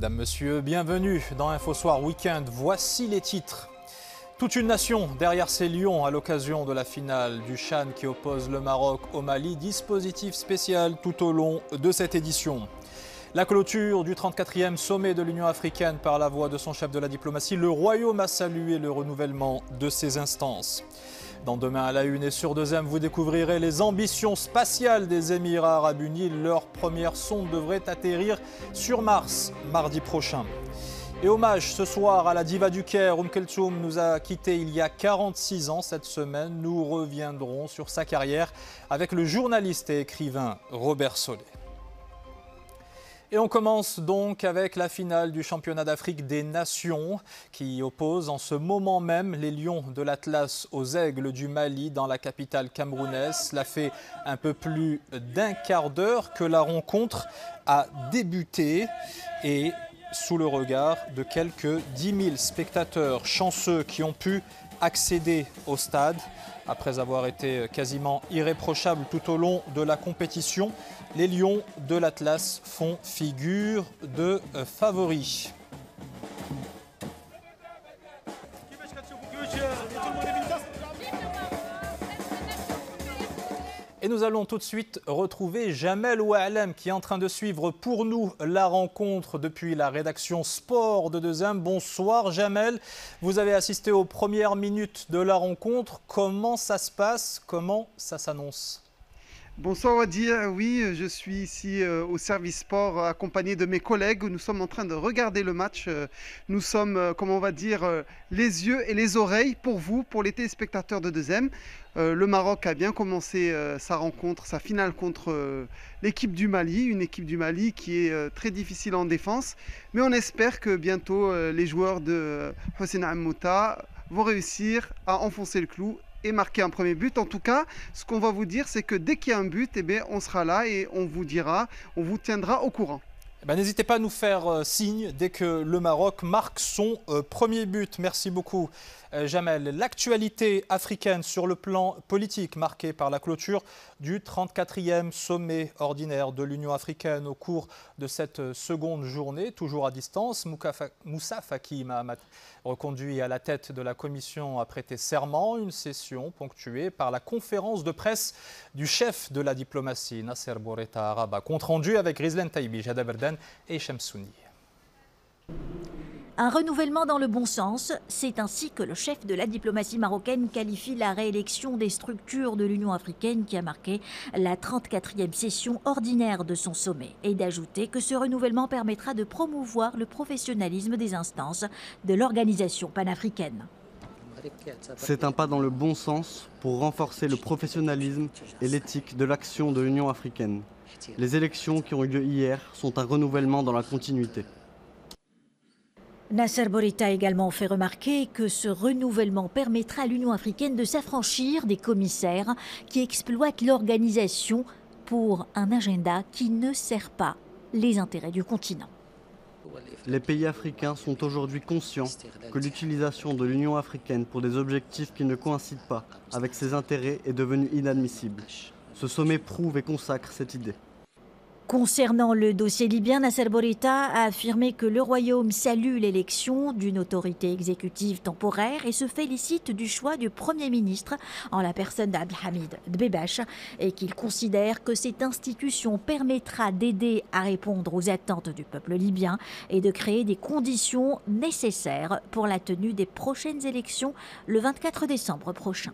Mesdames, Messieurs, bienvenue dans InfoSoir Week-end. Voici les titres. Toute une nation derrière ses lions à l'occasion de la finale du CHAN qui oppose le Maroc au Mali. Dispositif spécial tout au long de cette édition. La clôture du 34e sommet de l'Union africaine par la voix de son chef de la diplomatie. Le Royaume a salué le renouvellement de ses instances. Dans Demain à la Une et sur 2M, vous découvrirez les ambitions spatiales des Émirats arabes unis. Leur première sonde devrait atterrir sur Mars mardi prochain. Et hommage ce soir à la diva du Caire. Kulthum nous a quittés il y a 46 ans cette semaine. Nous reviendrons sur sa carrière avec le journaliste et écrivain Robert Solé. Et on commence donc avec la finale du championnat d'Afrique des Nations qui oppose en ce moment même les Lions de l'Atlas aux Aigles du Mali dans la capitale camerounaise. Cela fait un peu plus d'un quart d'heure que la rencontre a débuté et sous le regard de quelques 10 000 spectateurs chanceux qui ont pu accéder au stade. Après avoir été quasiment irréprochables tout au long de la compétition, les Lions de l'Atlas font figure de favoris. Et nous allons tout de suite retrouver Jamel Oualem qui est en train de suivre pour nous la rencontre depuis la rédaction Sport de 2M. Bonsoir Jamel, vous avez assisté aux premières minutes de la rencontre. Comment ça se passe? Comment ça s'annonce? Bonsoir Wadi, oui, je suis ici au service sport accompagné de mes collègues. Nous sommes en train de regarder le match. Nous sommes, comment on va dire, les yeux et les oreilles pour vous, pour les téléspectateurs de 2M. Le Maroc a bien commencé sa rencontre, sa finale contre l'équipe du Mali, une équipe du Mali qui est très difficile en défense. Mais on espère que bientôt les joueurs de Hossein Ammouta vont réussir à enfoncer le clou et marquer un premier but. En tout cas, ce qu'on va vous dire, c'est que dès qu'il y a un but, eh bien, on sera là et on vous dira, on vous tiendra au courant. N'hésitez pas à nous faire signe dès que le Maroc marque son premier but. Merci beaucoup Jamel. L'actualité africaine sur le plan politique marquée par la clôture du 34e sommet ordinaire de l'Union africaine au cours de cette seconde journée, toujours à distance. Moussa Faki Mahamat, reconduit à la tête de la commission, a prêté serment, une session ponctuée par la conférence de presse du chef de la diplomatie, Nasser Bourita Araba. Compte rendu avec Rizlan Taïbi, Jada Berdan et Shamsouni. Un renouvellement dans le bon sens, c'est ainsi que le chef de la diplomatie marocaine qualifie la réélection des structures de l'Union africaine qui a marqué la 34e session ordinaire de son sommet et d'ajouter que ce renouvellement permettra de promouvoir le professionnalisme des instances de l'organisation panafricaine. C'est un pas dans le bon sens pour renforcer le professionnalisme et l'éthique de l'action de l'Union africaine. Les élections qui ont eu lieu hier sont un renouvellement dans la continuité. Nasser Bourita a également fait remarquer que ce renouvellement permettra à l'Union africaine de s'affranchir des commissaires qui exploitent l'organisation pour un agenda qui ne sert pas les intérêts du continent. Les pays africains sont aujourd'hui conscients que l'utilisation de l'Union africaine pour des objectifs qui ne coïncident pas avec ses intérêts est devenue inadmissible. Ce sommet prouve et consacre cette idée. Concernant le dossier libyen, Nasser Bourita a affirmé que le Royaume salue l'élection d'une autorité exécutive temporaire et se félicite du choix du Premier ministre en la personne d'Abdelhamid Dbeibach et qu'il considère que cette institution permettra d'aider à répondre aux attentes du peuple libyen et de créer des conditions nécessaires pour la tenue des prochaines élections le 24 décembre prochain.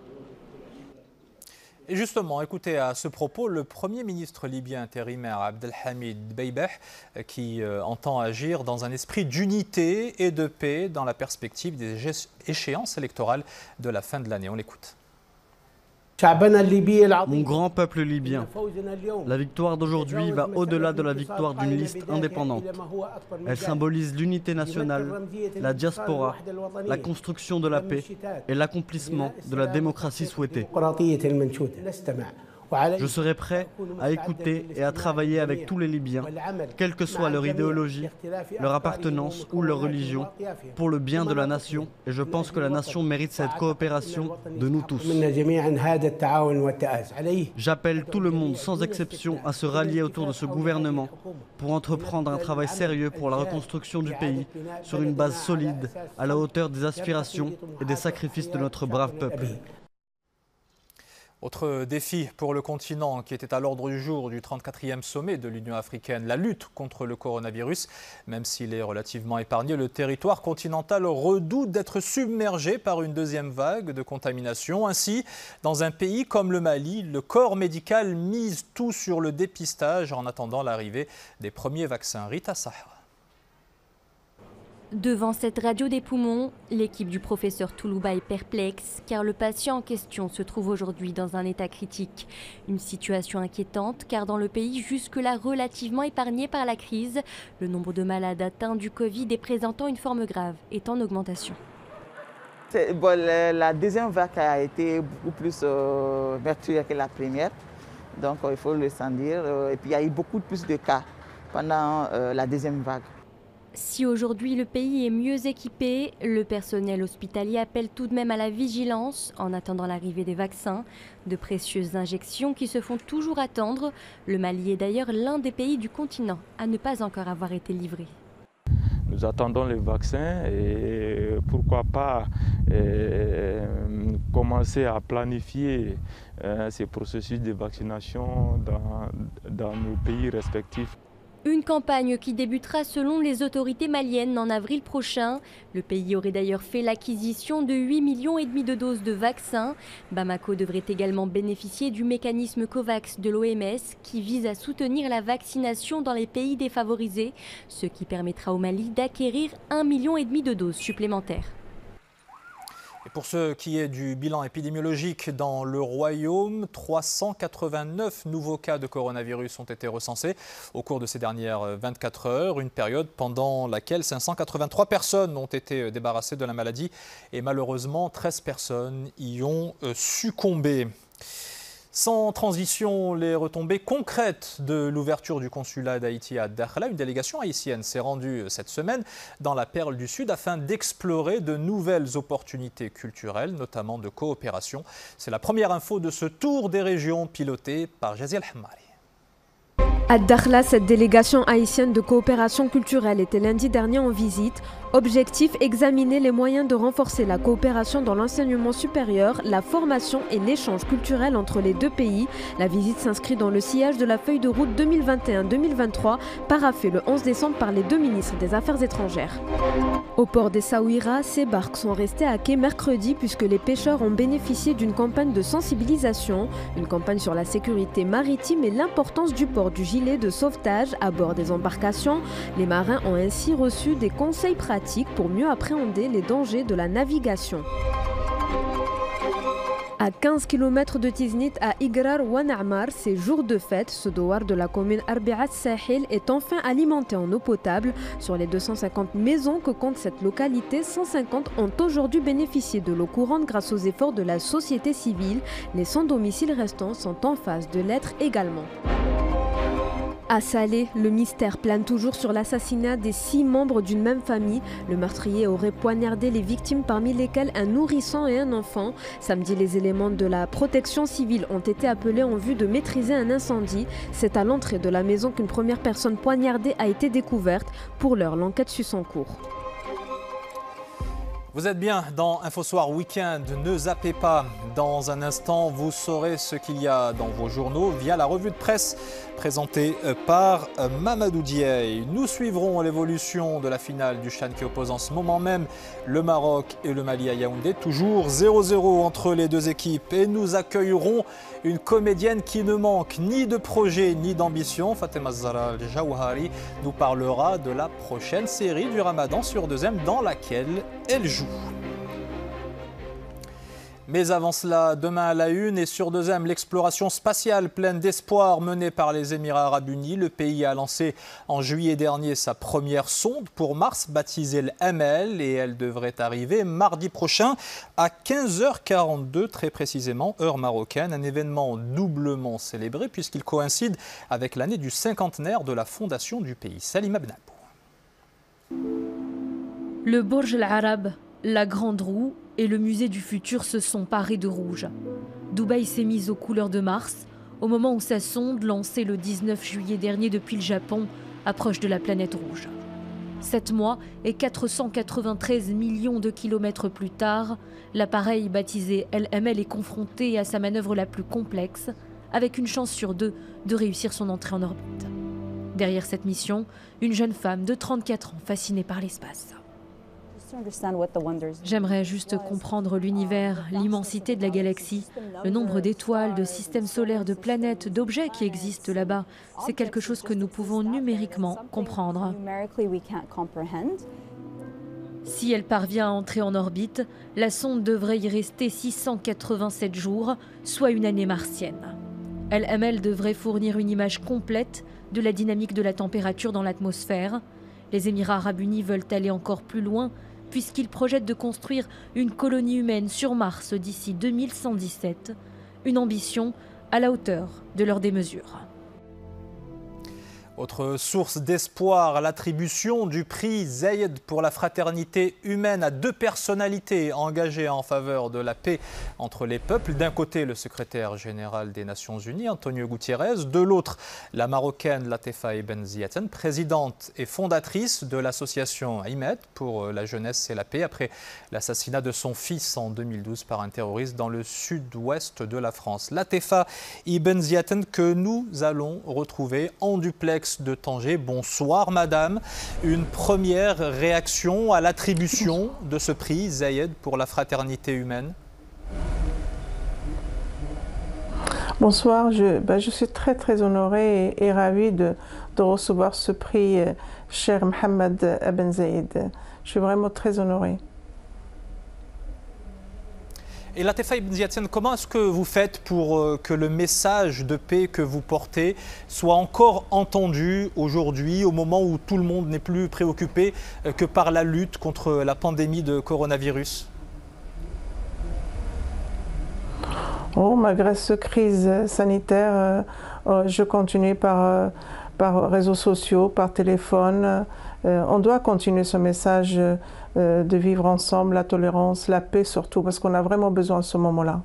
Et justement, écoutez à ce propos le Premier ministre libyen intérimaire Abdelhamid Dbeibah qui entend agir dans un esprit d'unité et de paix dans la perspective des échéances électorales de la fin de l'année. On l'écoute. Mon grand peuple libyen, la victoire d'aujourd'hui va au-delà de la victoire d'une liste indépendante. Elle symbolise l'unité nationale, la diaspora, la construction de la paix et l'accomplissement de la démocratie souhaitée. Je serai prêt à écouter et à travailler avec tous les Libyens, quelle que soit leur idéologie, leur appartenance ou leur religion, pour le bien de la nation, et je pense que la nation mérite cette coopération de nous tous. J'appelle tout le monde sans exception à se rallier autour de ce gouvernement pour entreprendre un travail sérieux pour la reconstruction du pays sur une base solide, à la hauteur des aspirations et des sacrifices de notre brave peuple. Autre défi pour le continent qui était à l'ordre du jour du 34e sommet de l'Union africaine, la lutte contre le coronavirus. Même s'il est relativement épargné, le territoire continental redoute d'être submergé par une deuxième vague de contamination. Ainsi, dans un pays comme le Mali, le corps médical mise tout sur le dépistage en attendant l'arrivée des premiers vaccins. Rita Sahra. Devant cette radio des poumons, l'équipe du professeur Toulouba est perplexe car le patient en question se trouve aujourd'hui dans un état critique. Une situation inquiétante car dans le pays jusque-là relativement épargné par la crise, le nombre de malades atteints du Covid et présentant une forme grave est en augmentation. La deuxième vague a été beaucoup plus meurtrière que la première, donc il faut le sans dire. Et puis il y a eu beaucoup plus de cas pendant la deuxième vague. Si aujourd'hui le pays est mieux équipé, le personnel hospitalier appelle tout de même à la vigilance en attendant l'arrivée des vaccins. De précieuses injections qui se font toujours attendre. Le Mali est d'ailleurs l'un des pays du continent à ne pas encore avoir été livré. Nous attendons les vaccins et pourquoi pas commencer à planifier ces processus de vaccination dans nos pays respectifs. Une campagne qui débutera selon les autorités maliennes en avril prochain. Le pays aurait d'ailleurs fait l'acquisition de 8,5 millions de doses de vaccins. Bamako devrait également bénéficier du mécanisme COVAX de l'OMS qui vise à soutenir la vaccination dans les pays défavorisés, ce qui permettra au Mali d'acquérir 1,5 million de doses supplémentaires. Et pour ce qui est du bilan épidémiologique dans le Royaume, 389 nouveaux cas de coronavirus ont été recensés au cours de ces dernières 24 heures, une période pendant laquelle 583 personnes ont été débarrassées de la maladie et malheureusement 13 personnes y ont succombé. Sans transition, les retombées concrètes de l'ouverture du consulat d'Haïti à Dakhla. Une délégation haïtienne s'est rendue cette semaine dans la Perle du Sud afin d'explorer de nouvelles opportunités culturelles, notamment de coopération. C'est la première info de ce tour des régions piloté par Jaziel Hammari. À Dakhla, cette délégation haïtienne de coopération culturelle était lundi dernier en visite. Objectif, examiner les moyens de renforcer la coopération dans l'enseignement supérieur, la formation et l'échange culturel entre les deux pays. La visite s'inscrit dans le sillage de la feuille de route 2021-2023, paraphée le 11 décembre par les deux ministres des Affaires étrangères. Au port d'Essaouira, ces barques sont restées à quai mercredi puisque les pêcheurs ont bénéficié d'une campagne de sensibilisation, une campagne sur la sécurité maritime et l'importance du port du gilet de sauvetage à bord des embarcations. Les marins ont ainsi reçu des conseils pratiques pour mieux appréhender les dangers de la navigation. À 15 km de Tiznit, à Igrar Wanamar, c'est jour de fête. Ce douar de la commune Arbiat Sahil est enfin alimenté en eau potable. Sur les 250 maisons que compte cette localité, 150 ont aujourd'hui bénéficié de l'eau courante grâce aux efforts de la société civile. Les sans-domicile restants sont en phase de l'être également. À Salé, le mystère plane toujours sur l'assassinat des 6 membres d'une même famille. Le meurtrier aurait poignardé les victimes, parmi lesquelles un nourrisson et un enfant. Samedi, les éléments de la protection civile ont été appelés en vue de maîtriser un incendie. C'est à l'entrée de la maison qu'une première personne poignardée a été découverte. Pour l'heure, l'enquête suit son cours. Vous êtes bien dans InfoSoir Week-end, ne zappez pas. Dans un instant, vous saurez ce qu'il y a dans vos journaux via la revue de presse présentée par Mamadou Diaye. Nous suivrons l'évolution de la finale du CHAN qui oppose en ce moment même le Maroc et le Mali à Yaoundé. Toujours 0-0 entre les deux équipes et nous accueillerons une comédienne qui ne manque ni de projet ni d'ambition. Fatima Zahra Jawhari nous parlera de la prochaine série du Ramadan sur 2M dans laquelle elle joue. Mais avant cela, demain à la une et sur 2M, l'exploration spatiale pleine d'espoir menée par les Émirats Arabes Unis. Le pays a lancé en juillet dernier sa première sonde pour Mars, baptisée l'ML, et elle devrait arriver mardi prochain à 15h42, très précisément, heure marocaine. Un événement doublement célébré puisqu'il coïncide avec l'année du cinquantenaire de la fondation du pays. Salima Benabou. Le Burj Al Arab, la Grande Roue et le musée du futur se sont parés de rouge. Dubaï s'est mise aux couleurs de Mars au moment où sa sonde, lancée le 19 juillet dernier depuis le Japon, approche de la planète rouge. 7 mois et 493 millions de kilomètres plus tard, l'appareil baptisé LML est confronté à sa manœuvre la plus complexe, avec une chance sur 2 de réussir son entrée en orbite. Derrière cette mission, une jeune femme de 34 ans fascinée par l'espace. J'aimerais juste comprendre l'univers, l'immensité de la galaxie, le nombre d'étoiles, de systèmes solaires, de planètes, d'objets qui existent là-bas. C'est quelque chose que nous pouvons numériquement comprendre. Si elle parvient à entrer en orbite, la sonde devrait y rester 687 jours, soit une année martienne. LML devrait fournir une image complète de la dynamique de la température dans l'atmosphère. Les Émirats Arabes Unis veulent aller encore plus loin, puisqu'ils projettent de construire une colonie humaine sur Mars d'ici 2117, une ambition à la hauteur de leur démesure. Autre source d'espoir, l'attribution du prix Zayed pour la fraternité humaine à 2 personnalités engagées en faveur de la paix entre les peuples. D'un côté, le secrétaire général des Nations Unies, Antonio Guterres. De l'autre, la Marocaine Latefa Ibn Ziaten, présidente et fondatrice de l'association IMED pour la jeunesse et la paix, après l'assassinat de son fils en 2012 par un terroriste dans le sud-ouest de la France. Latefa Ibn Ziaten que nous allons retrouver en duplex de Tanger. Bonsoir madame. Une première réaction à l'attribution de ce prix Zayed pour la fraternité humaine. Bonsoir, je suis très honorée et ravie de recevoir ce prix cher Mohamed Ibn Zayed. Je suis vraiment très honorée. Et Latefa Ibn Ziaten, comment est-ce que vous faites pour que le message de paix que vous portez soit encore entendu aujourd'hui, au moment où tout le monde n'est plus préoccupé que par la lutte contre la pandémie de coronavirus? Malgré cette crise sanitaire, je continue par réseaux sociaux, par téléphone. On doit continuer ce message de vivre ensemble, la tolérance, la paix surtout, parce qu'on a vraiment besoin à ce moment-là.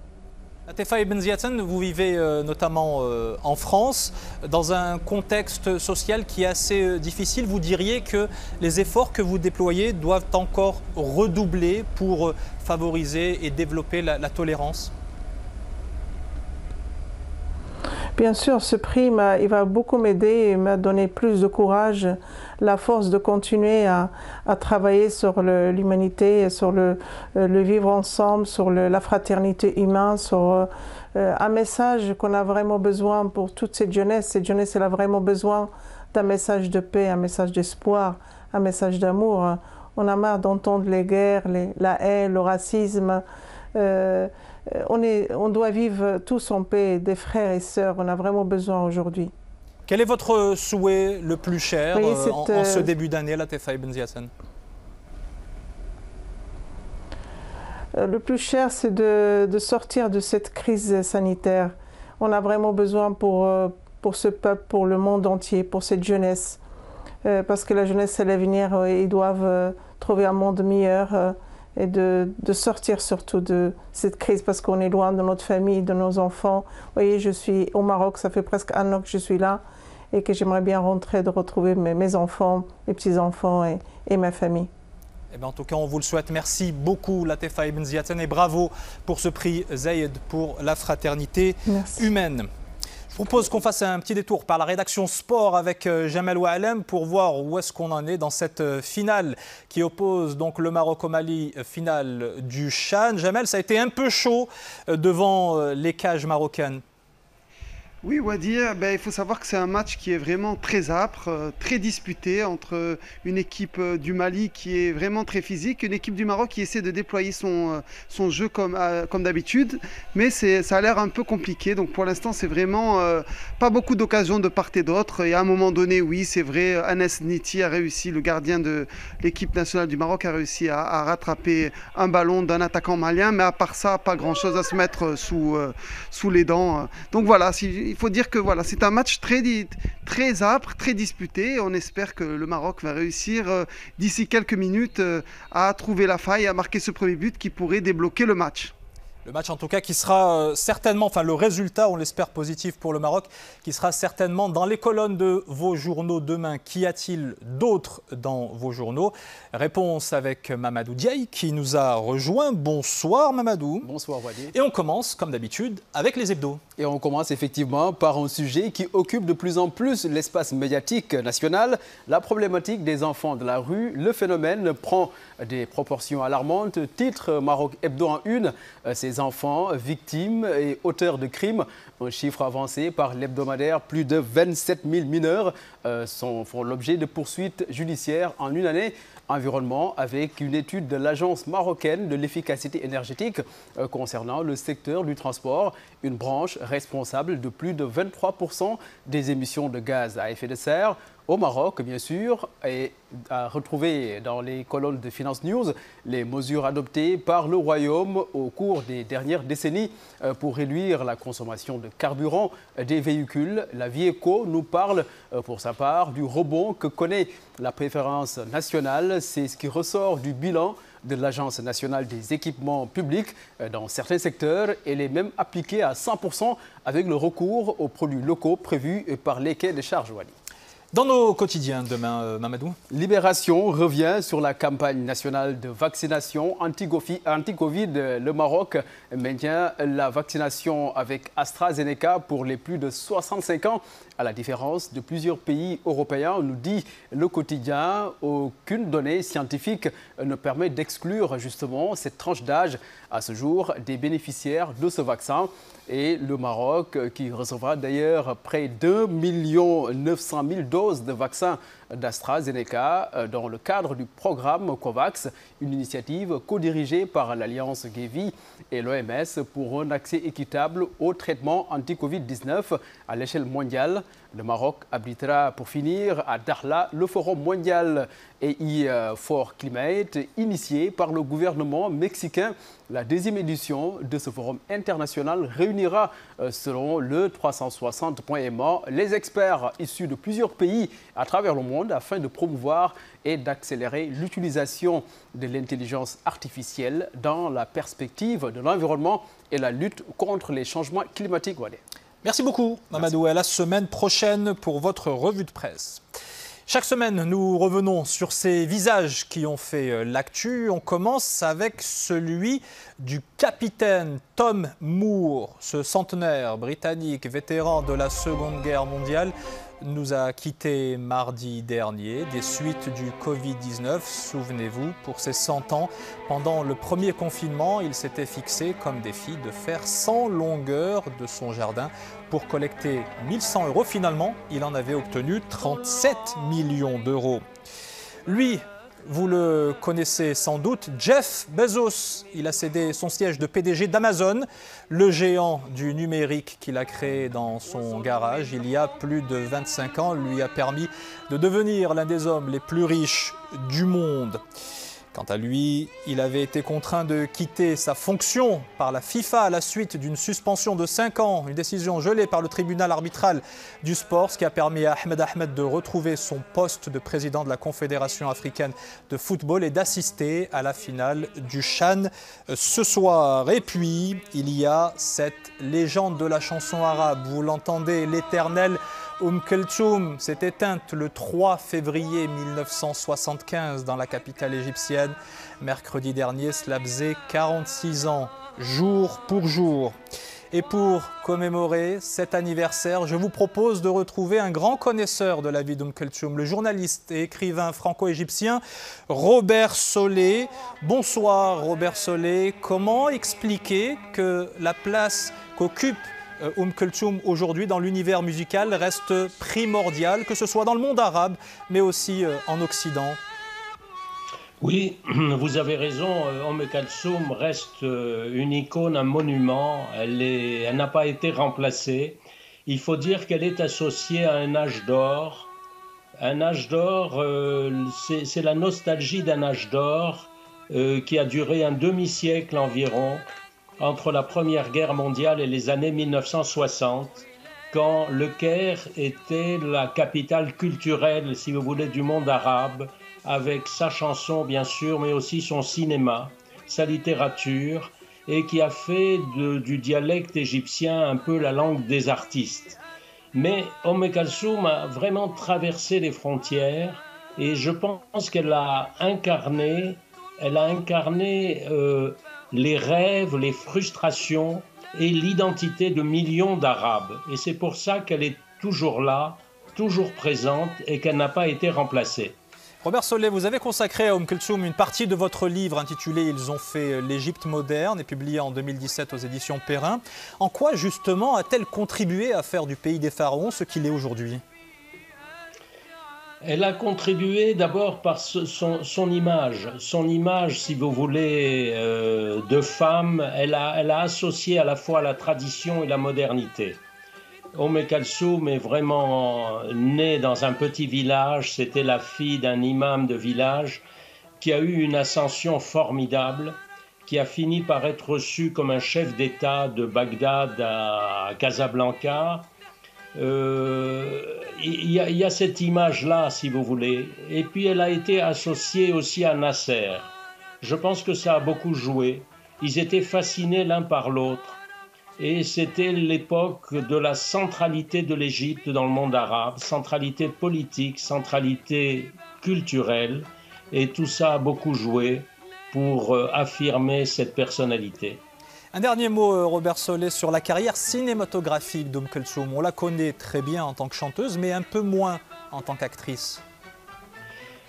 Latefa Ibn Ziaten, vous vivez notamment en France, dans un contexte social qui est assez difficile. Vous diriez que les efforts que vous déployez doivent encore redoubler pour favoriser et développer la tolérance? Bien sûr, ce prix il va beaucoup m'aider et m'a donné plus de courage, la force de continuer à travailler sur l'humanité, sur le vivre ensemble, sur la fraternité humaine, sur un message qu'on a vraiment besoin pour toute cette jeunesse. Cette jeunesse, elle a vraiment besoin d'un message de paix, un message d'espoir, un message d'amour. On a marre d'entendre les guerres, la haine, le racisme. On doit vivre tous en paix, des frères et sœurs. On a vraiment besoin aujourd'hui. Quel est votre souhait le plus cher en ce début d'année, Latefa Ibn Ziaten? Le plus cher, c'est de sortir de cette crise sanitaire. On a vraiment besoin pour ce peuple, pour le monde entier, pour cette jeunesse. Parce que la jeunesse, c'est l'avenir. Ils doivent trouver un monde meilleur. Et de sortir surtout de cette crise parce qu'on est loin de notre famille, de nos enfants. Vous voyez, je suis au Maroc, ça fait presque 1 an que je suis là et que j'aimerais bien rentrer, de retrouver mes enfants, mes petits-enfants et ma famille. Eh bien, en tout cas, on vous le souhaite. Merci beaucoup, Latefa Ibn Ziaten, et bravo pour ce prix Zayed pour la fraternité humaine. Je propose qu'on fasse un petit détour par la rédaction sport avec Jamel Oualem pour voir où est-ce qu'on en est dans cette finale qui oppose donc le Maroc au Mali, finale du CHAN. Jamel, ça a été un peu chaud devant les cages marocaines. Oui, Wadi, il faut savoir que c'est un match qui est vraiment très âpre, très disputé entre une équipe du Mali qui est vraiment très physique, une équipe du Maroc qui essaie de déployer son jeu comme d'habitude, mais ça a l'air un peu compliqué. Donc pour l'instant, c'est vraiment pas beaucoup d'occasions de part et d'autre. Et à un moment donné, oui, c'est vrai, Anes Niti a réussi, le gardien de l'équipe nationale du Maroc a réussi à rattraper un ballon d'un attaquant malien, mais à part ça, pas grand-chose à se mettre sous les dents. Donc voilà, il faut dire que voilà, c'est un match très âpre, très disputé. On espère que le Maroc va réussir d'ici quelques minutes à trouver la faille, à marquer ce premier but qui pourrait débloquer le match. Le match en tout cas qui sera certainement, enfin le résultat, on l'espère positif pour le Maroc, qui sera certainement dans les colonnes de vos journaux demain. Qu'y a-t-il d'autre dans vos journaux? Réponse avec Mamadou Diaye qui nous a rejoint. Bonsoir Mamadou. Bonsoir Wadi. Et on commence comme d'habitude avec les hebdos. Et on commence effectivement par un sujet qui occupe de plus en plus l'espace médiatique national, la problématique des enfants de la rue. Le phénomène prend des proportions alarmantes. Titre Maroc Hebdo en une, ces enfants victimes et auteurs de crimes. Un chiffre avancé par l'hebdomadaire, plus de 27 000 mineurs font l'objet de poursuites judiciaires en une année. Environnement avec une étude de l'Agence marocaine de l'efficacité énergétique concernant le secteur du transport, une branche responsable de plus de 23% des émissions de gaz à effet de serre au Maroc, bien sûr, et à retrouver dans les colonnes de Finance News les mesures adoptées par le Royaume au cours des dernières décennies pour réduire la consommation de carburant des véhicules. La Vie Éco nous parle pour sa part du rebond que connaît la préférence nationale. C'est ce qui ressort du bilan de l'Agence nationale des équipements publics dans certains secteurs. Elle est même appliquée à 100% avec le recours aux produits locaux prévus par les quais de charges. Dans nos quotidiens demain, Mamadou. Libération revient sur la campagne nationale de vaccination anti-Covid. Le Maroc maintient la vaccination avec AstraZeneca pour les plus de 65 ans. À la différence de plusieurs pays européens, nous dit le quotidien, aucune donnée scientifique ne permet d'exclure justement cette tranche d'âge à ce jour des bénéficiaires de ce vaccin. Et le Maroc, qui recevra d'ailleurs près de 2 900 000 doses de vaccins d'AstraZeneca dans le cadre du programme COVAX, une initiative co-dirigée par l'Alliance Gavi et l'OMS pour un accès équitable au traitement anti-Covid-19 à l'échelle mondiale. Le Maroc abritera pour finir à Dakhla le forum mondial AI for Climate initié par le gouvernement mexicain. La deuxième édition de ce forum international réunira, selon le 360.ma, les experts issus de plusieurs pays à travers le monde afin de promouvoir et d'accélérer l'utilisation de l'intelligence artificielle dans la perspective de l'environnement et la lutte contre les changements climatiques. Merci beaucoup, Mamadou. À la semaine prochaine pour votre revue de presse. Chaque semaine, nous revenons sur ces visages qui ont fait l'actu. On commence avec celui du capitaine Tom Moore. Ce centenaire britannique, vétéran de la Seconde Guerre mondiale, nous a quittés mardi dernier des suites du Covid-19. Souvenez-vous, pour ses 100 ans, pendant le premier confinement, il s'était fixé comme défi de faire 100 longueurs de son jardin pour collecter 1 100 €. Finalement, il en avait obtenu 37 millions d'euros. Lui, vous le connaissez sans doute, Jeff Bezos. Il a cédé son siège de PDG d'Amazon, le géant du numérique qu'il a créé dans son garage il y a plus de 25 ans, lui a permis de devenir l'un des hommes les plus riches du monde. Quant à lui, il avait été contraint de quitter sa fonction par la FIFA à la suite d'une suspension de 5 ans, une décision gelée par le tribunal arbitral du sport, ce qui a permis à Ahmed de retrouver son poste de président de la Confédération africaine de football et d'assister à la finale du CHAN ce soir. Et puis, il y a cette légende de la chanson arabe, vous l'entendez, l'éternel Kulthum s'est éteinte le 3 février 1975 dans la capitale égyptienne. Mercredi dernier, cela faisait 46 ans, jour pour jour. Et pour commémorer cet anniversaire, je vous propose de retrouver un grand connaisseur de la vie Kulthum, le journaliste et écrivain franco-égyptien Robert Solé. Bonsoir Robert Solé, comment expliquer que la place qu'occupe Kulthum, aujourd'hui dans l'univers musical reste primordial, que ce soit dans le monde arabe, mais aussi en Occident? Oui, vous avez raison, Kulthum reste une icône, un monument, elle n'a pas été remplacée. Il faut dire qu'elle est associée à un âge d'or. Un âge d'or, c'est la nostalgie d'un âge d'or qui a duré un demi-siècle environ, entre la Première Guerre mondiale et les années 1960, quand Le Caire était la capitale culturelle, si vous voulez, du monde arabe, avec sa chanson bien sûr, mais aussi son cinéma, sa littérature, et qui a fait du dialecte égyptien un peu la langue des artistes. Mais Kulthum a vraiment traversé les frontières, et je pense qu'elle a incarné les rêves, les frustrations et l'identité de millions d'Arabes. Et c'est pour ça qu'elle est toujours là, toujours présente, et qu'elle n'a pas été remplacée. Robert Solé, vous avez consacré à Kulthum une partie de votre livre intitulé « Ils ont fait l'Égypte moderne » et publié en 2017 aux éditions Perrin. En quoi justement a-t-elle contribué à faire du pays des pharaons ce qu'il est aujourd'hui? Elle a contribué d'abord par son image, si vous voulez, de femme. Elle a associé à la fois la tradition et la modernité. Kulthum est vraiment née dans un petit village, c'était la fille d'un imam de village qui a eu une ascension formidable, qui a fini par être reçu comme un chef d'État de Bagdad à Casablanca. Il y a cette image-là, si vous voulez. Et puis elle a été associée aussi à Nasser. Je pense que ça a beaucoup joué. Ils étaient fascinés l'un par l'autre. Et c'était l'époque de la centralité de l'Égypte dans le monde arabe, centralité politique, centralité culturelle. Et tout ça a beaucoup joué pour affirmer cette personnalité. Un dernier mot, Robert Solé, sur la carrière cinématographique Kulthum. On la connaît très bien en tant que chanteuse, mais un peu moins en tant qu'actrice.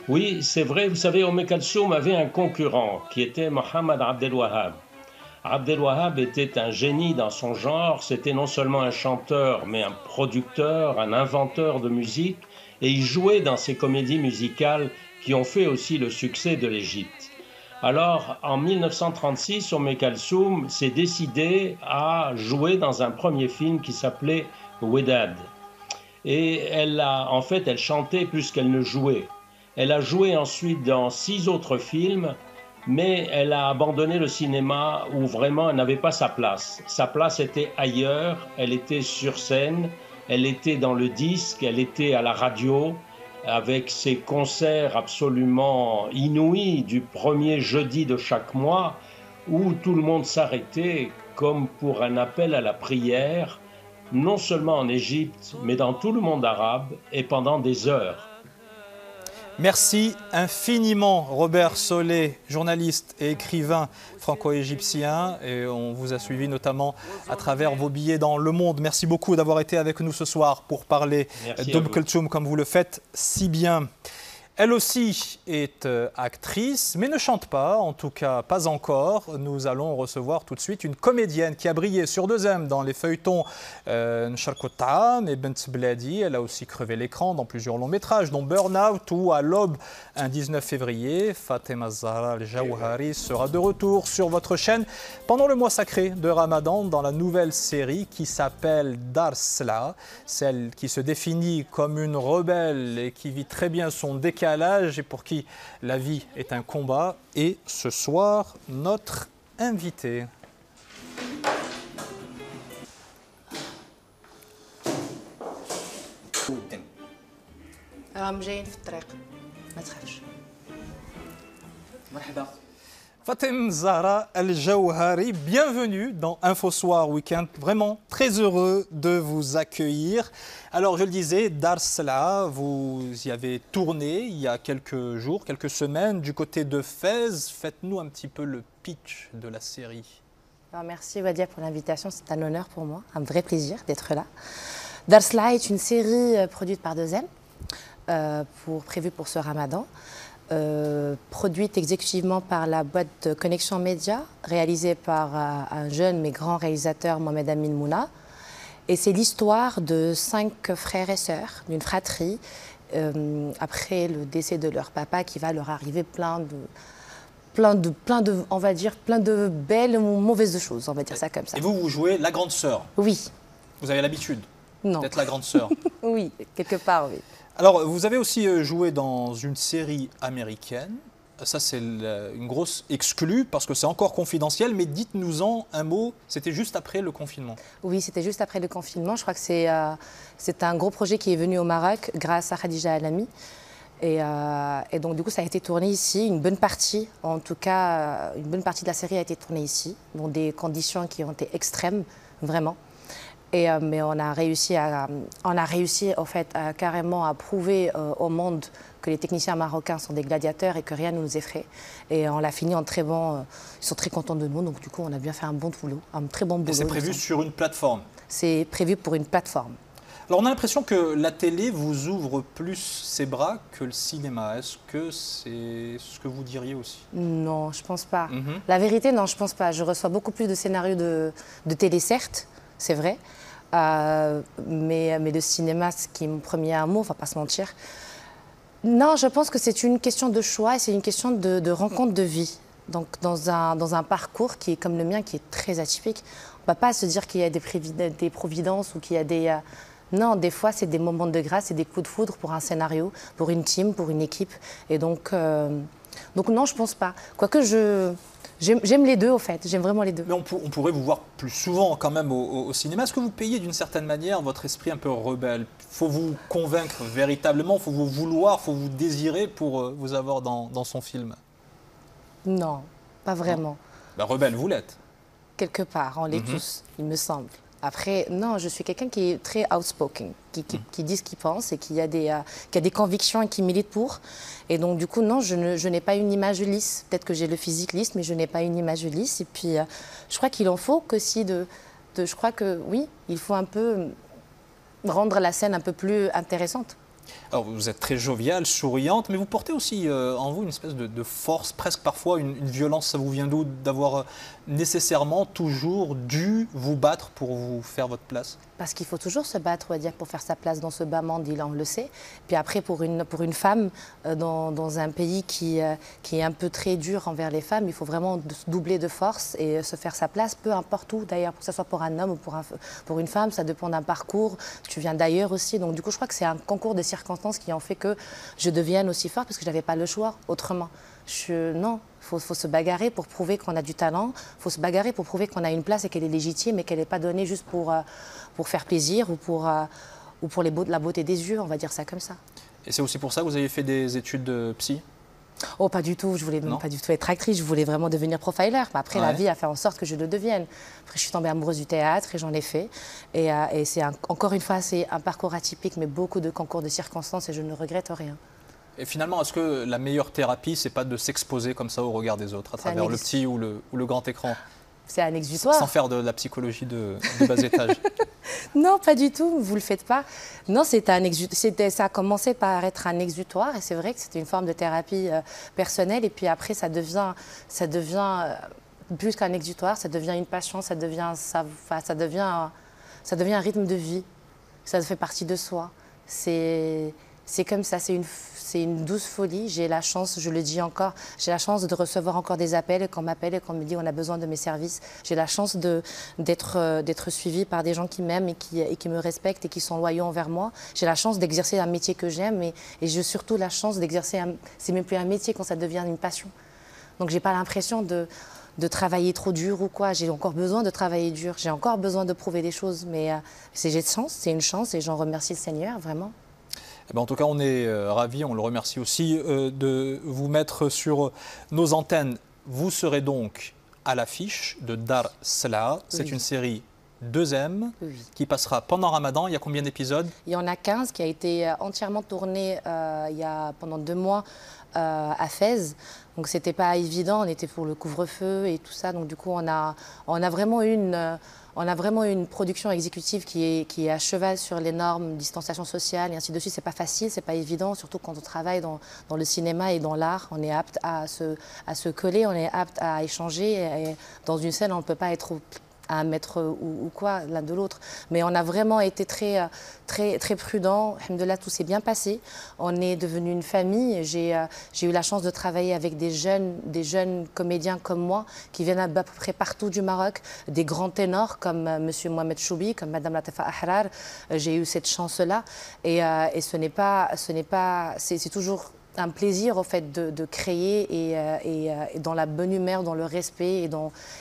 Oui, c'est vrai. Vous savez, Kulthum avait un concurrent qui était Mohamed Abdel Wahab. Abdel Wahab était un génie dans son genre. C'était non seulement un chanteur, mais un producteur, un inventeur de musique. Et il jouait dans ces comédies musicales qui ont fait aussi le succès de l'Égypte. Alors, en 1936, Kulthum s'est décidée à jouer dans un premier film qui s'appelait Wedad. Et elle chantait plus qu'elle ne jouait. Elle a joué ensuite dans 6 autres films, mais elle a abandonné le cinéma où vraiment elle n'avait pas sa place. Sa place était ailleurs, elle était sur scène, elle était dans le disque, elle était à la radio, avec ses concerts absolument inouïs du premier jeudi de chaque mois, où tout le monde s'arrêtait comme pour un appel à la prière, non seulement en Égypte, mais dans tout le monde arabe, et pendant des heures. Merci infiniment Robert Solé, journaliste et écrivain franco-égyptien. Et on vous a suivi notamment à travers vos billets dans Le Monde. Merci beaucoup d'avoir été avec nous ce soir pour parler Kulthum comme vous le faites si bien. Elle aussi est actrice, mais ne chante pas, en tout cas pas encore. Nous allons recevoir tout de suite une comédienne qui a brillé sur 2M dans les feuilletons Ncharkotam et Bent Bladi. Elle a aussi crevé l'écran dans plusieurs longs métrages, dont Burnout ou À l'aube, un 19 février. Fatema Zahra Al-Jawhari sera de retour sur votre chaîne pendant le mois sacré de Ramadan dans la nouvelle série qui s'appelle Dar Sla, celle qui se définit comme une rebelle et qui vit très bien son décalage et pour qui la vie est un combat. Et ce soir, notre invité. Fatema Zahra Al-Jawhari, bienvenue dans Infosoir Week-end. Vraiment très heureux de vous accueillir. Alors je le disais, Dar Sla, vous y avez tourné il y a quelques jours, quelques semaines du côté de Fès. Faites-nous un petit peu le pitch de la série. Alors, merci Wadia pour l'invitation, c'est un honneur pour moi, un vrai plaisir d'être là. Dar Sla est une série produite par 2M, prévue pour ce Ramadan. Produite exécutivement par la boîte Connexion Média, réalisée par un jeune mais grand réalisateur, Mohamed Amin Mouna. Et c'est l'histoire de 5 frères et sœurs d'une fratrie, après le décès de leur papa, qui va leur arriver plein de belles ou mauvaises choses, on va dire ça comme ça. Et vous jouez la grande sœur? Oui. Vous avez l'habitude Non. d'être la grande sœur? Oui, quelque part, oui. Alors, vous avez aussi joué dans une série américaine. Ça, c'est une grosse exclue parce que c'est encore confidentiel, mais dites-nous-en un mot. C'était juste après le confinement. Oui, c'était juste après le confinement. Je crois que c'est un gros projet qui est venu au Maroc grâce à Khadija Alami. Et donc, du coup, ça a été tourné ici. Une bonne partie, en tout cas, une bonne partie de la série a été tournée ici, dans des conditions qui ont été extrêmes, vraiment. Mais on a réussi en fait carrément à prouver au monde que les techniciens marocains sont des gladiateurs et que rien ne nous effraie. Et on l'a fini en très bon. Ils sont très contents de nous, donc du coup on a bien fait un bon boulot, un très bon boulot. Et c'est prévu sur une plateforme? C'est prévu pour une plateforme. Alors on a l'impression que la télé vous ouvre plus ses bras que le cinéma. Est-ce que c'est ce que vous diriez aussi? Non, je pense pas. La vérité, non, je pense pas. Je reçois beaucoup plus de scénarios de télé, certes, c'est vrai. Mais le cinéma, ce qui est mon premier amour, on va pas se mentir. Non, je pense que c'est une question de choix et c'est une question de rencontre de vie. Donc dans un parcours qui est comme le mien, qui est très atypique, on ne va pas se dire qu'il y a des providences ou qu'il y a des... Non, des fois, c'est des moments de grâce et des coups de foudre pour un scénario, pour une team, pour une équipe. Et donc non, je pense pas. Quoique j'aime les deux, au fait. J'aime vraiment les deux. Mais on pourrait vous voir plus souvent quand même au cinéma. Est-ce que vous payez d'une certaine manière votre esprit un peu rebelle? Il faut vous convaincre véritablement, il faut vous vouloir, il faut vous désirer pour vous avoir dans son film? Non, pas vraiment. Ben, rebelle, vous l'êtes. Quelque part, on l'est tous, il me semble. Après, non, je suis quelqu'un qui est très outspoken, qui dit ce qu'il pense et qui a des convictions et qui milite pour. Et donc, du coup, non, je n'ai pas une image lisse. Peut-être que j'ai le physique lisse, mais je n'ai pas une image lisse. Et puis, je crois qu'il en faut qu'aussi je crois que, oui, il faut un peu rendre la scène un peu plus intéressante. Alors, vous êtes très joviale, souriante, mais vous portez aussi en vous une espèce de force, presque parfois une violence. Ça vous vient d'où? D'avoir nécessairement toujours dû vous battre pour vous faire votre place? Parce qu'il faut toujours se battre, on va dire, pour faire sa place dans ce bas monde, on le sait. Puis après, pour une femme, dans un pays qui est un peu très dur envers les femmes, il faut vraiment doubler de force et se faire sa place, peu importe où, d'ailleurs, que ce soit pour un homme ou pour une femme, ça dépend d'un parcours. Tu viens d'ailleurs aussi. Donc du coup, je crois que c'est un concours de circonstances qui ont fait que je devienne aussi forte, parce que je n'avais pas le choix autrement. Non, il faut se bagarrer pour prouver qu'on a du talent, il faut se bagarrer pour prouver qu'on a une place et qu'elle est légitime et qu'elle n'est pas donnée juste pour faire plaisir ou pour la beauté des yeux, on va dire ça comme ça. Et c'est aussi pour ça que vous avez fait des études de psy? Oh, pas du tout, je voulais pas du tout être actrice, je voulais vraiment devenir profiler. Après, la vie a fait en sorte que je le devienne. Après, je suis tombée amoureuse du théâtre et j'en ai fait. Et c'est encore une fois, c'est un parcours atypique, mais beaucoup de concours de circonstances et je ne regrette rien. Et finalement, est-ce que la meilleure thérapie, c'est pas de s'exposer comme ça au regard des autres, à travers le petit ou le grand écran? C'est un exutoire. Sans faire de la psychologie de bas étage. Non, pas du tout, vous ne le faites pas. Non, ça a commencé par être un exutoire et c'est vrai que c'était une forme de thérapie personnelle. Et puis après, ça devient plus qu'un exutoire, ça devient une passion, ça devient un rythme de vie. Ça fait partie de soi. C'est comme ça, c'est une douce folie. J'ai la chance, je le dis encore, j'ai la chance de recevoir encore des appels et qu'on m'appelle et qu'on me dit on a besoin de mes services. J'ai la chance d'être suivie par des gens qui m'aiment et qui me respectent et qui sont loyaux envers moi. J'ai la chance d'exercer un métier que j'aime et j'ai surtout la chance d'exercer, c'est même plus un métier quand ça devient une passion. Donc j'ai pas l'impression de travailler trop dur ou quoi. J'ai encore besoin de travailler dur, j'ai encore besoin de prouver des choses. Mais j'ai de chance, c'est une chance et j'en remercie le Seigneur, vraiment. Eh bien, en tout cas, on est ravis, on le remercie aussi de vous mettre sur nos antennes. Vous serez donc à l'affiche de Dar Slaa. C'est une série 2M qui passera pendant Ramadan. Il y a combien d'épisodes? Il y en a 15 qui a été entièrement tourné pendant 2 mois à Fès. Donc c'était pas évident, on était pour le couvre-feu et tout ça. Donc du coup, on a vraiment une production exécutive qui est à cheval sur les normes, distanciation sociale et ainsi de suite. C'est pas facile, c'est pas évident, surtout quand on travaille dans le cinéma et dans l'art. On est apte à se coller, on est apte à échanger. Et dans une scène, on ne peut pas être à 1 mètre ou quoi, l'un de l'autre. Mais on a vraiment été très prudents. Alhamdoulilah, tout s'est bien passé. On est devenu une famille. J'ai eu la chance de travailler avec des jeunes comédiens comme moi qui viennent à peu près partout du Maroc, des grands ténors comme Monsieur Mohamed Choubi, comme Madame Latifa Ahrar. J'ai eu cette chance-là. Et c'est toujours un plaisir au fait de créer et dans la bonne humeur, dans le respect et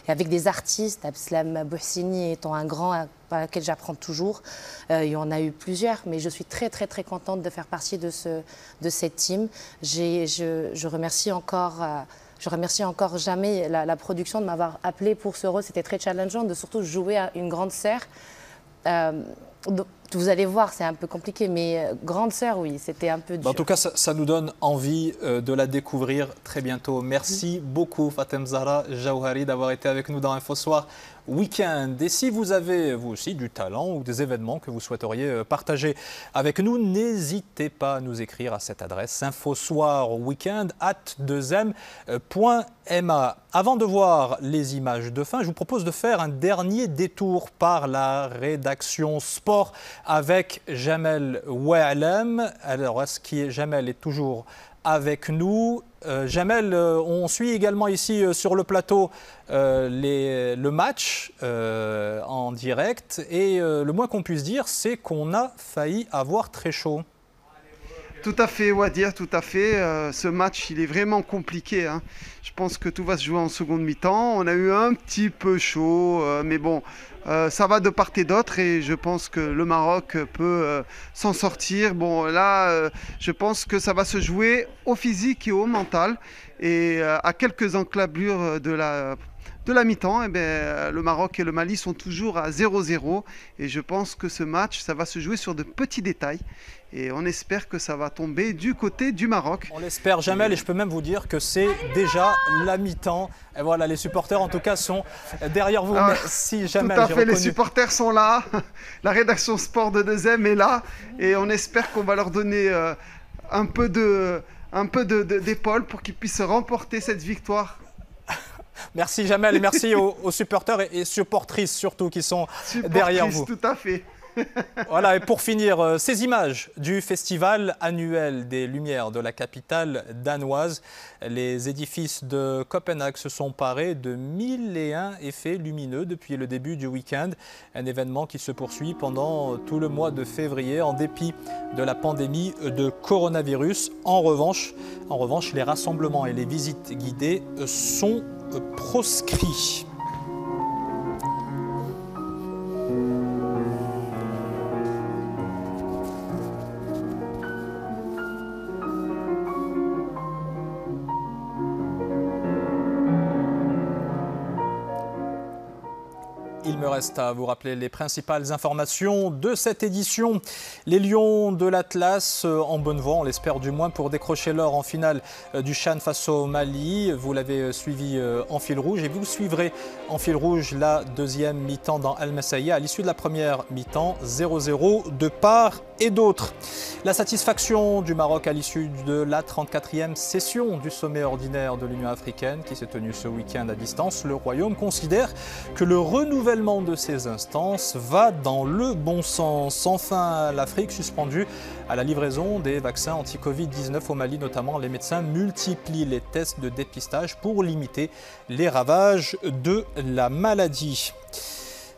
avec des artistes, Abslam Bouhsini étant un grand par lequel j'apprends toujours. Il y en a eu plusieurs, mais je suis très contente de faire partie de cette team. Je remercie encore jamais la production de m'avoir appelée pour ce rôle. C'était très challengeant de surtout jouer à une grande sœur. Vous allez voir, c'est un peu compliqué, mais grande sœur, oui, c'était un peu dur. En tout cas, ça nous donne envie de la découvrir très bientôt. Merci beaucoup, Fatem Zahra Jauhari, d'avoir été avec nous dans Info Soir Week-end. Et si vous avez, vous aussi, du talent ou des événements que vous souhaiteriez partager avec nous, n'hésitez pas à nous écrire à cette adresse infosoirweekend@2m.ma. Avant de voir les images de fin, je vous propose de faire un dernier détour par la rédaction sport avec Jamel Oualem. Alors, Jamel est toujours avec nous. Jamel, on suit également ici sur le plateau le match en direct et le moins qu'on puisse dire, c'est qu'on a failli avoir très chaud. Tout à fait, Wadir, tout à fait. Ce match, il est vraiment compliqué, hein. Je pense que tout va se jouer en seconde mi-temps. On a eu un petit peu chaud, mais bon, ça va de part et d'autre et je pense que le Maroc peut s'en sortir. Bon, là, je pense que ça va se jouer au physique et au mental. Et à quelques enclablures de la mi-temps, eh bien, le Maroc et le Mali sont toujours à 0-0. Et je pense que ce match, ça va se jouer sur de petits détails. Et on espère que ça va tomber du côté du Maroc. On l'espère, Jamel, et je peux même vous dire que c'est déjà la mi-temps. Et voilà, les supporters en tout cas sont derrière vous. Merci Jamel. Tout à fait, les supporters sont là. La rédaction sport de 2M est là. Et on espère qu'on va leur donner un peu d'épaule pour qu'ils puissent remporter cette victoire. Merci Jamel et merci aux supporters et supportrices surtout qui sont derrière vous. Tout à fait. Voilà, et pour finir, ces images du festival annuel des Lumières de la capitale danoise. Les édifices de Copenhague se sont parés de 1001 effets lumineux depuis le début du week-end. Un événement qui se poursuit pendant tout le mois de février en dépit de la pandémie de coronavirus. En revanche, les rassemblements et les visites guidées sont proscrits. Il me reste à vous rappeler les principales informations de cette édition. Les Lions de l'Atlas en bonne voie, on l'espère du moins, pour décrocher l'or en finale du CHAN face au Mali. Vous l'avez suivi en fil rouge et vous suivrez en fil rouge la deuxième mi-temps dans Al Massaïa. À l'issue de la première mi-temps, 0-0 de part et d'autre. La satisfaction du Maroc à l'issue de la 34e session du sommet ordinaire de l'Union africaine qui s'est tenue ce week-end à distance. Le Royaume considère que le renouvellement de ces instances va dans le bon sens. Enfin, l'Afrique suspendue à la livraison des vaccins anti-Covid-19 au Mali notamment. Les médecins multiplient les tests de dépistage pour limiter les ravages de la maladie.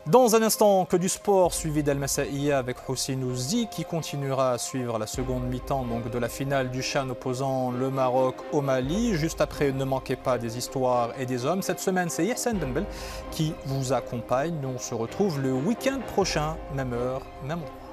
Dans un instant, que du sport suivi d'Al Massaïa avec Houssine Ouzi qui continuera à suivre la seconde mi-temps de la finale du CHAN opposant le Maroc au Mali. Juste après, ne manquez pas des histoires et des hommes. Cette semaine, c'est Yassine Benbel qui vous accompagne. Nous, on se retrouve le week-end prochain, même heure, même endroit.